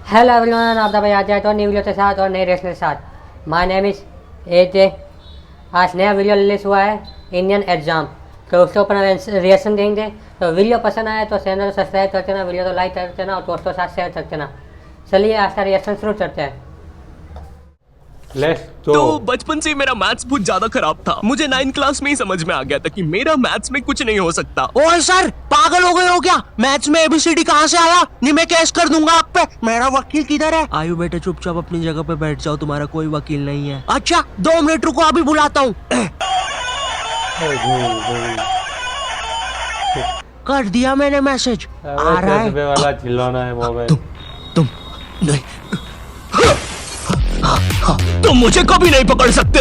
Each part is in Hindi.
हेलो एवरीवन, आप भाई आ जाए तो न्यू वीडियो के साथ और नए रेसलर के साथ। My name is AJ। आज नया वीडियो रिलीज हुआ है इंडियन एग्जाम, तो उसके ऊपर रिएक्शन देंगे। तो वीडियो पसंद आए तो चैनल को सब्सक्राइब कर देना, वीडियो को लाइक कर देना और दोस्तों के साथ शेयर कर देना। चलिए आज का रिएक्शन शुरू करते हैं। तो बचपन से मेरा मैथ्स बहुत ज्यादा खराब था। मुझे 9th क्लास में ही समझ में आ गया था कि मेरा मैथ्स में कुछ नहीं हो सकता। ओए सर, पागल हो गए हो क्या? मैथ्स में ABCD कहाँ से आया? नहीं, मैं केस कर दूंगा आप पे। मेरा वकील किधर है? आयु बेटे, चुपचाप अपनी जगह पे बैठ जाओ, तुम्हारा कोई वकील नहीं है। अच्छा 2 मिनट रुको, अभी बुलाता हूँ। कर दिया मैंने मैसेज, आ रहा है। वाला चिल्लाना है मोबाइल। तुम नहीं, तुम मुझे कभी नहीं पकड़ सकते।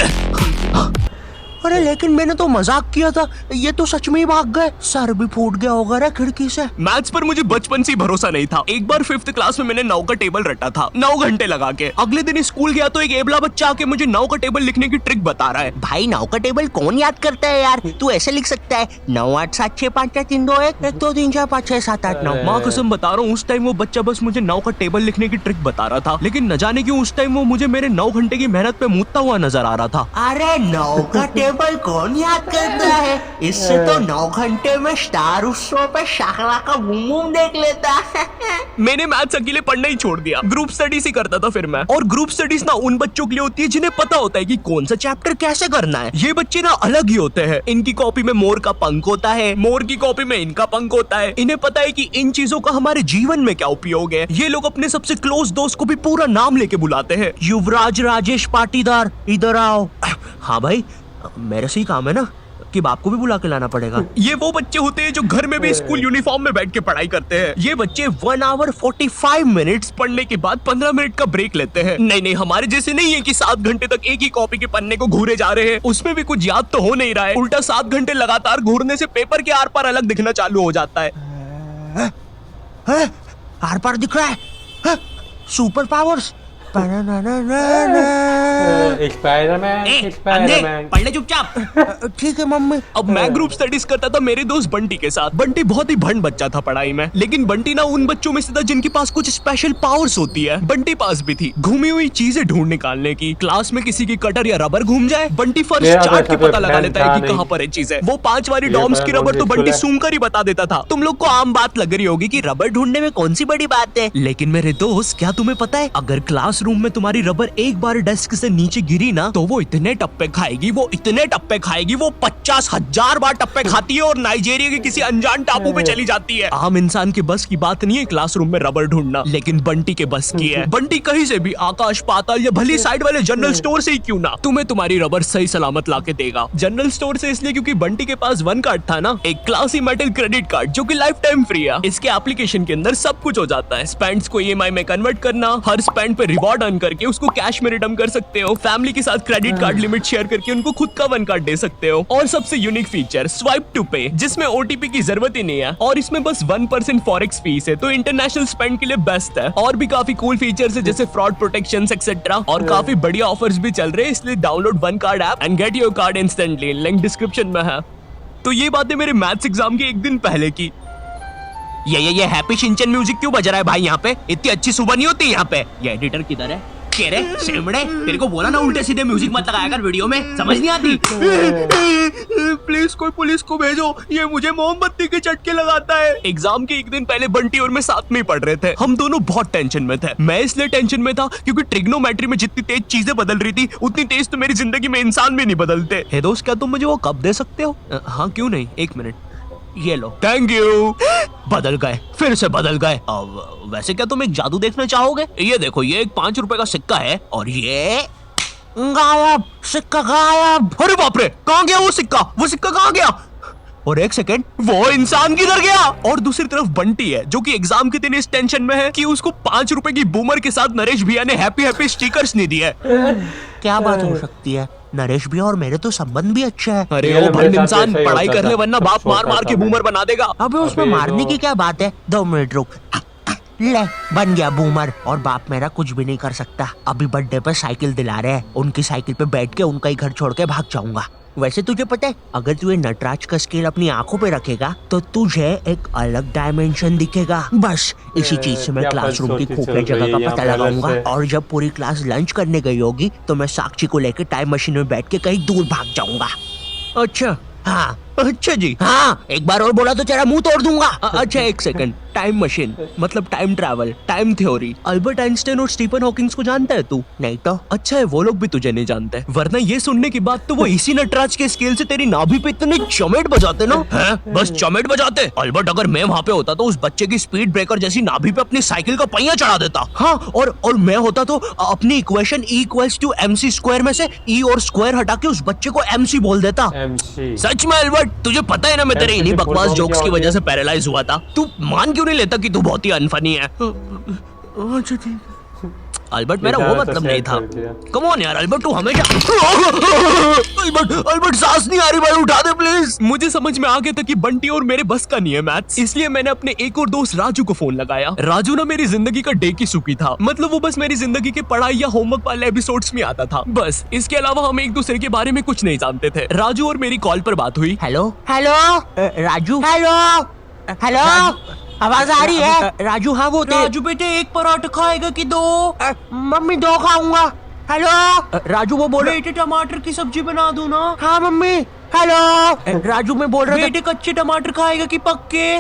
अरे लेकिन मैंने तो मजाक किया था, ये तो सच में ही भाग गए। सर भी फूट गया होगा रे खिड़की से। मैथ्स पर मुझे बचपन से ही भरोसा नहीं था। एक बार 5th क्लास में मैंने 9 का टेबल रटा था, 9 घंटे लगा के। अगले दिन स्कूल गया तो एक एबला बच्चा आके मुझे 9 का टेबल लिखने की ट्रिक बता रहा है। भाई 9 का टेबल कौन याद करता है यार? तू ऐसे लिख सकता है 9 8 7 6 5 4 3 2 1 1 2 3 4 5 6 7 8 9। माँ कसम बता रहा हूँ, उस टाइम वो बच्चा बस मुझे 9 का टेबल लिखने की ट्रिक बता रहा था, लेकिन न जाने क्यों उस टाइम वो मुझे मेरे 9 घंटे की मेहनत पे मूतता हुआ नजर आ रहा था। अरे 9 का टेबल कौन याद करता है? इससे तो 9 घंटे में स्टार उत्सव पे शाकरा का बूम देख लेता है। मैंने मैथ्स अकेले पढ़ना ही छोड़ दिया, ग्रुप स्टडीज ही करता था फिर मैं। और ग्रुप स्टडीज ना उन बच्चों के लिए होती है जिन्हें पता होता है कि कौन सा चैप्टर कैसे करना है। ये बच्चे ना अलग ही होते हैं। इनकी कॉपी में मोर का पंख होता है, मोर की कॉपी में इनका पंख होता है। इन्हें पता है कि इन चीजों का हमारे जीवन में क्या उपयोग है। ये लोग अपने सबसे क्लोज दोस्त को भी पूरा नाम लेके बुलाते हैं। युवराज राजेश पाटीदार, इधर आओ। हाँ भाई, मेरे से ही काम है ना कि बाप को भी बुला के लाना पड़ेगा। ये वो बच्चे होते हैं जो घर में भी स्कूल यूनिफॉर्म में बैठ के पढ़ाई करते हैं। ये बच्चे 1 hour 45 minutes पढ़ने के बाद 15 मिनट का ब्रेक लेते हैं। नहीं, हमारे जैसे नहीं है कि 7 घंटे तक एक ही कॉपी के पन्ने को घूरे जा रहे हैं। उसमें भी कुछ याद तो हो नहीं रहा है, उल्टा 7 घंटे लगातार घूरने से पेपर के आर पार अलग दिखना चालू हो जाता है। आर पार दिख रहा है। Super powers. स्पाइडरमैन पढ़ ले चुपचाप। ठीक है मम्मी। अब मैं ग्रुप स्टडीज करता था मेरे दोस्त बंटी के साथ। बंटी बहुत ही भंड बच्चा था पढ़ाई में, लेकिन बंटी ना उन बच्चों में से था जिनके पास कुछ स्पेशल पावर्स होती है। बंटी पास भी थी घूमी हुई चीजें ढूंढ निकालने की। क्लास में किसी की कटर या रबर घूम जाए, बंटी फर्स्ट चार्ट के पता लगा लेता है कि कहाँ पर है चीजें। वो 5 वाली डॉम्स की रबर तो बंटी सूंघ कर ही बता देता था। तुम लोग को आम बात लग रही होगी कि रबर ढूंढने में कौन सी बड़ी बात है, लेकिन मेरे दोस्त क्या तुम्हें पता है, अगर क्लासरूम में तुम्हारी रबर एक बार डेस्क से नीचे गिरी ना तो वो इतने टप्पे खाएगी, वो 50,000 बार टप्पे खाती है और नाइजीरिया के किसी अनजान टापू पे चली जाती है। आम इंसान के बस की बात नहीं है क्लासरूम में रबर ढूंढना, लेकिन बंटी के बस की है। बंटी कहीं से भी, आकाश पाताल या भली साइड वाले जनरल स्टोर से ही क्यों ना, तुम्हें तुम्हारी रबर सही सलामत लाके देगा। जनरल स्टोर से इसलिए क्योंकि बंटी के पास 1 कार्ड था ना, एक क्लासी मेटल क्रेडिट कार्ड जो कि लाइफ टाइम फ्री है। इसके एप्लीकेशन के अंदर सब कुछ हो जाता है। स्पेंड्स को EMI में कन्वर्ट करना, हर स्पेंड पे रिवॉर्ड अर्न करके उसको कैश में रिडीम कर सकते हो। फैमिली के साथ क्रेडिट कार्ड लिमिट शेयर करके उनको खुद का 1 कार्ड दे सकते हो। और सबसे यूनिक फीचर स्वाइप टू पे, जिसमें OTP की जरूरत ही नहीं है और इसमें बस 1% फॉरेक्स फीस है, तो इंटरनेशनल स्पेंड के लिए बेस्ट है। और भी काफी कूल फीचर्स है जैसे फ्रॉड प्रोटेक्शन एक्सेट्रा, और काफी बढ़िया ऑफर्स भी चल रहे हैं। इसलिए download 1 card app and get your card instantly, link description में है। तो ये बातें मेरे मैथ्स एग्जाम के एक दिन पहले की। ये हैप्पी शिनचैन म्यूजिक क्यों बज रहा है भाई? यहाँ पे इतनी अच्छी सुबह नहीं होती यहाँ पे। ये एडिटर किधर है? केरे सेमड़े, तेरे को बोला ना उल्टे सीधे म्यूजिक मत लगाया कर वीडियो में, समझ नहीं आती। प्लीज कोई पुलिस को भेजो, ये मुझे मोमबत्ती के चटके लगाता है। एग्जाम के एक दिन पहले बंटी और मैं साथ में ही पढ़ रहे थे। हम दोनों बहुत टेंशन में थे। मैं इसलिए टेंशन में था क्योंकि ट्रिग्नोमेट्री में जितनी तेज चीजें बदल रही थी उतनी तेज तो मेरी जिंदगी में इंसान भी नहीं बदलते। हे दोस्त, क्या तुम मुझे वो कप दे सकते हो? हाँ क्यों नहीं, 1 मिनट। ये लो। Thank you. बदल गए, फिर से बदल गए। अब वैसे क्या तुम एक जादू देखना चाहोगे? ये देखो, ये एक 5 रुपए का सिक्का है और ये गायब, सिक्का गायब। अरे बाप रे, कहाँ गया वो सिक्का? वो सिक्का कहाँ गया? और 1 सेकेंड, वो इंसान किधर गया? और दूसरी तरफ बंटी है जो कि एग्जाम के दिन इस टेंशन में है कि उसको 5 रुपए की बूमर के साथ नरेश भैया ने हैप्पी स्टिकर्स नहीं दिए। क्या बात हो सकती है? नरेश भैया और मेरे तो संबंध भी अच्छे हैं। अरे वो भंड इंसान, पढ़ाई कर ले वरना बाप मार मार के बूमर बना देगा। अबे उसमें मारने की क्या बात है? 2 मिनट रुक। ले, बन गया बूमर। और बाप मेरा कुछ भी नहीं कर सकता। अभी बर्थडे पे साइकिल दिला रहे हैं, उनकी साइकिल पे बैठ के उनका ही घर छोड़ के भाग जाऊंगा। वैसे तुझे पता है अगर तू ये नटराज का स्केल अपनी आंखों पे रखेगा तो तुझे एक अलग डायमेंशन दिखेगा। बस इसी चीज से मैं क्या क्लासरूम की बदसूरती खुफिया चल रही जगह है का पता यहाँ पे लगाऊंगा अलग से। और जब पूरी क्लास लंच करने गई होगी तो मैं साक्षी को लेकर टाइम मशीन में बैठ के कहीं दूर भाग जाऊंगा। अच्छा हाँ अच्छा जी हाँ एक बार और बोला तो तेरा मुंह तोड़ दूंगा। अच्छा एक सेकंड, टाइम मशीन मतलब time travel, time theory, Albert Einstein और स्टीफन हॉकिंग्स को जानता है तू? नहीं तो अच्छा है वो लोग भी तुझे नहीं जानते, वरना ये सुनने के बाद तो वो इसी नटराज के स्केल से तेरी नाभि पे इतने चमेट बजाते ना हैं, बस चमेट बजाते। अल्बर्ट अगर मैं वहाँ पे होता तो उस बच्चे की स्पीड ब्रेकर जैसी नाभि पे अपनी साइकिल का पहिया चढ़ा देता। हाँ और मैं होता तो अपनी equation E equals to MC square में से E और स्क्वायर हटा के उस बच्चे को MC बोल देता। MC सच में अल्बर्ट तुझे पता है ना मैं तेरे MC इन्हीं की full बकवास form जोक्स क्या की होती वजह है? से पैरालाइज हुआ था। तू मान क्यों नहीं लेता कि तू बहुत ही अनफनी है? अच्छा ठीक अल्बर्ट मेरा वो मतलब नहीं था। कम ऑन यार अल्बर्ट तू हमेशा अल्बर्ट सांस नहीं आ रही भाई, उठा दे प्लीज। मुझे समझ में आ गया था कि बंटी और मेरे बस का नहीं है मैथ्स, इसलिए मैंने अपने एक और दोस्त राजू को फोन लगाया। राजू ना मेरी जिंदगी का डे की सुखी था, मतलब वो बस मेरी जिंदगी के पढ़ाई या होमवर्क वाले एपिसोड्स में आता था बस, इसके अलावा हम एक दूसरे के बारे में कुछ नहीं जानते थे। राजू और मेरी कॉल पर बात हुई। Hello hello Raju, hello hello आवाज आ रही है? राजू हाँ वो राजू बेटे एक पराठा खाएगा कि दो? मम्मी दो खाऊंगा। हेलो राजू वो बोल बेटे टमाटर की सब्जी बना दूं ना? हाँ मम्मी। हेलो राजू मैं बोल रहा था बेटे कच्चे टमाटर खाएगा कि पक्के?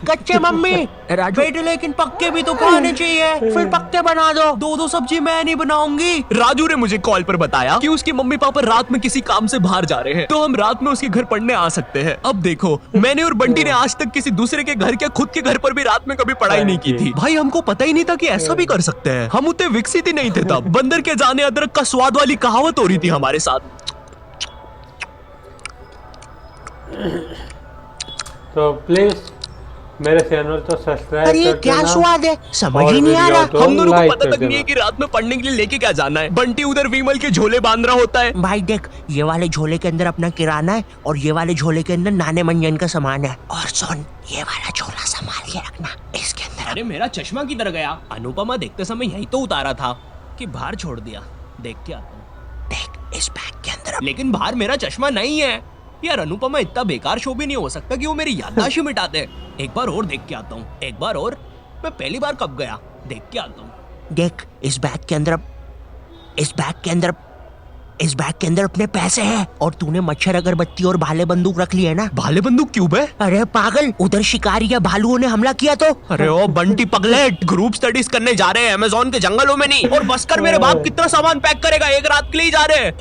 कच्चे मम्मी। राजू बेटे लेकिन पक्के भी तो खाने चाहिए, फिर पक्के बना दो। दो सब्जी मैं नहीं बनाऊंगी। राजू ने मुझे कॉल पर बताया कि उसकी मम्मी पापा रात में किसी काम से बाहर जा रहे हैं, तो हम रात में उसके घर पढ़ने आ सकते हैं। अब देखो मैंने और बंटी ने आज तक किसी दूसरे के घर क्या खुद के घर पर भी रात में कभी पढ़ाई नहीं की थी। भाई हमको पता ही नहीं था कि ऐसा भी कर सकते हैं, हम उतने विकसित ही नहीं थे तब। बंदर के जाने अदरक का स्वाद वाली कहावत हो रही थी हमारे साथ। तो प्लीज मेरे चैनल को सब्सक्राइब अरे ये कर क्या देना। स्वाद है समझ और ही नहीं आ वीडियो रहा। को हम दोनों को लाइक पता कर तक नहीं है देना। कि रात में पढ़ने के लिए लेके क्या जाना है। बंटी उधर विमल के झोले बांध रहा होता है। भाई देख ये वाले झोले के अंदर अपना किराना है और ये वाले झोले के अंदर नाने मंजन का सामान है। और सुन ये वाला झोला संभाल के रखना, इसके अंदर। अरे मेरा चश्मा किधर गया? अनुपमा देखते समय यही तो उतारा था कि बाहर छोड़ दिया, देख के आता हूँ। देख इस बैग के अंदर, लेकिन बाहर मेरा चश्मा नहीं है। यार अनुपमा इतना बेकार शो भी नहीं हो सकता कि वो मेरी याददाश्त मिटा दे। एक बार और देख के आता हूँ, एक बार और। मैं पहली बार कब गया, देख के आता हूँ। देख इस बैग के अंदर अपने पैसे हैं और तूने मच्छर अगरबत्ती और भाले बंदूक रख ली है ना? भाले बंदूक क्यों बे? अरे पागल उधर शिकारी या भालुओं ने हमला किया तो। अरे ओ बंटी पगलेट, ग्रुप स्टडीज करने जा रहे हैं अमेज़न के जंगलों में नहीं। और बस कर मेरे बाप कितना सामान पैक करेगा, एक रात के लिए जा रहे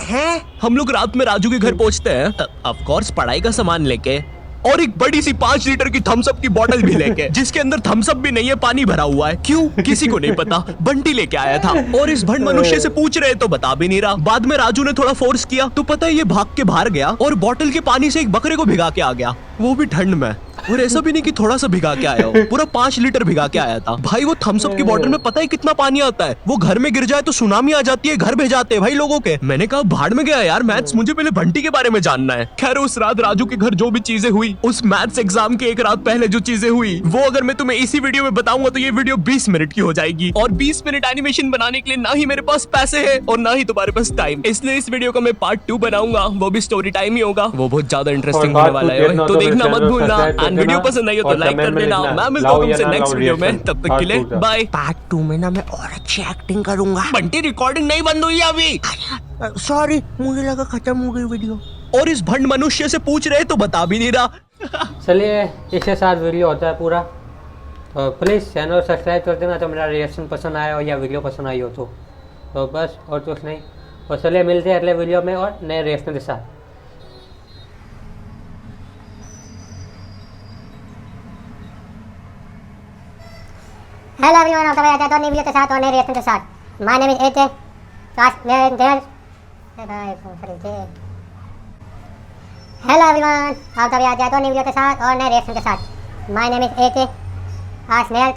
हैं। हम लोग रात में राजू के घर पहुंचते हैं ऑफ कोर्स पढ़ाई का सामान लेके, और एक बड़ी सी 5 लीटर की थम्स अप की बोतल भी लेके, जिसके अंदर थम्स अप भी नहीं है, पानी भरा हुआ है। क्यों किसी को नहीं पता, बंटी लेके आया था। और इस भंड मनुष्य से पूछ रहे तो बता भी नहीं रहा। बाद में राजू ने थोड़ा फोर्स किया तो पता है ये भाग के बाहर गया और बोतल के पानी से एक बकरे को भिगा के आ गया, वो भी ठंड में। और ऐसा भी नहीं कि थोड़ा सा भिगा के आया हो, पूरा 5 लीटर भिगा के आया था। भाई वो थम्स अप की बोतल में पता है कितना पानी आता है? वो घर में गिर जाए तो सुनामी आ जाती है, घर भेजाते हैं भाई लोगों के। मैंने कहा भाड़ में गया यार मैथ्स, मुझे पहले बंटी के बारे में जानना है। खैर उस रात राजू के घर जो भी चीजें हुई, उस मैथ्स एग्जाम के एक रात पहले जो चीजें हुई, वो अगर मैं तुम्हें इसी वीडियो में बताऊंगा तो ये वीडियो 20 मिनट की हो जाएगी। और 20 मिनट एनिमेशन बनाने के लिए ना ही मेरे पास पैसे है और ना ही तुम्हारे पास टाइम, इसलिए इस वीडियो का मैं पार्ट 2 बनाऊंगा, वो भी स्टोरी टाइम ही होगा। वो बहुत ज्यादा इंटरेस्टिंग होने वाला है, तो देखना मत भूलना। एंड वीडियो पसंद आई हो तो लाइक कर देना। मैं मिलता हूं तुमसे नेक्स्ट वीडियो में, तब तक के लिए बाय। पार्ट 2 में ना मैं और अच्छी एक्टिंग करूंगा। बंटी रिकॉर्डिंग नहीं बंद हुई अभी, सॉरी मुझे लगा खत्म हो गई वीडियो। और इस भंड मनुष्य से पूछ रहे तो बता भी नहीं रहा। चलिए इसके साथ वीडियो होता है पूरा, तो प्लीज़ चैनल सब्सक्राइब कर देना तो मेरा रिएक्शन पसंद आया हो या वीडियो पसंद आई हो तो बस और कुछ नहीं। और चलिए मिलते हैं अगले वीडियो में और नए रिएक्शन के साथ। हेलो एवरीवन, आप सभी आते हैं नई वीडियो के साथ और नए रिएक्शन के साथ। My name is AJ hello everyone, आप सभी आते हैं नई वीडियो के साथ और नए रिएक्शन के साथ। माय नेम इज एजे आज नया